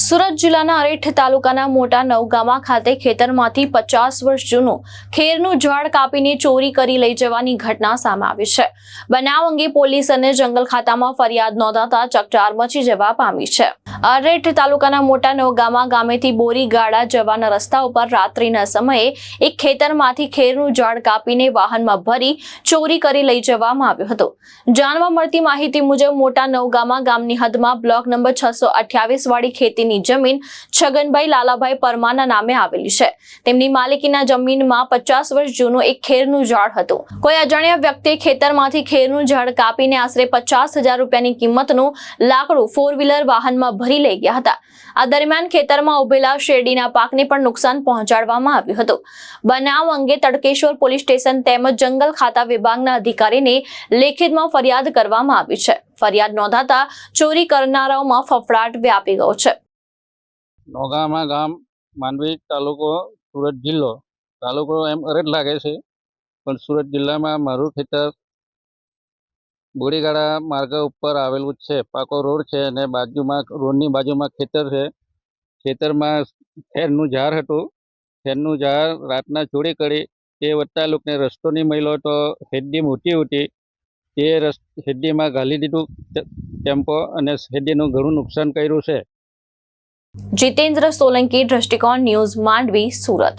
સુરત જિલ્લાના અરેઠ તાલુકાના મોટા નવગામા ખાતે ખેતરમાંથી 50 વર્ષ જૂનું ખેરનું ઝાડ કાપીને ચોરી કરી લઈ જવાની ઘટના સામે આવી છે। બનાવ અંગે પોલીસ અને જંગલ ખાતામાં ફરિયાદ નોંધાતા ચકચાર મચી જવા પામી છે। અરેઠ તાલુકાના મોટા નવગામા ગામેથી બોરીગાડા જવાના રસ્તા ઉપર રાત્રિના સમયે એક ખેતરમાંથી ખેરનું ઝાડ કાપીને વાહનમાં ભરી ચોરી કરી લઈ જવામાં આવ્યું હતું। જાણવા મળતી માહિતી મુજબ મોટા નવગામા ગામની હદમાં બ્લોક નંબર 628 વાળી ખેતીની જમીન છગનભાઈ લાલાભાઈ પરમારના નામે આવેલી છે। તેમની માલિકીના જમીનમાં 50 વર્ષ જૂનું એક ખેરનું ઝાડ હતું। કોઈ અજાણ્યા વ્યક્તિએ ખેતરમાંથી ખેરનું ઝાડ કાપીને આશરે 50,000 રૂપિયાની કિંમતનું લાકડું 4-વ્હીલર વાહનમાં ભરી લઈ ગયા હતા। આ દરમિયાન ખેતરમાં ઉભેલા શેરડીના પાકને પણ નુકસાન પહોંચાડવામાં આવ્યું હતું। બનાવ અંગે તડકેશ્વર પોલીસ સ્ટેશન તેમજ જંગલ ખાતા વિભાગના અધિકારીને લેખિતમાં ફરિયાદ કરવામાં આવી છે। ફરિયાદ નોંધાતા ચોરી કરનારાઓમાં ફફડાટ વ્યાપી ગયો છે। નોગામા ગામ માંડવી તાલુકો સુરત જિલ્લો તાલુકો એમ અરેઠ લાગે છે, પણ સુરત જિલ્લામાં મારું ખેતર બોરીગાડા માર્ગ ઉપર આવેલું છે। પાકો રોડ છે અને બાજુમાં રોડની બાજુમાં ખેતર છે। ખેતરમાં ખેરનું ઝાડ હતું। ખેરનું ઝાડ રાતના ચોરી કરી તે વત્તા લોકોને રસ્તો નહીં મળ્યો તો હેડી મોટી હતી તે હેડીમાં ઘાલી દીધું ટેમ્પો અને હેડીનું ઘણું નુકસાન કર્યું છે। જીતેન્દ્ર સોલંકી, દ્રષ્ટિકોણ ન્યૂઝ, માંડવી, સુરત।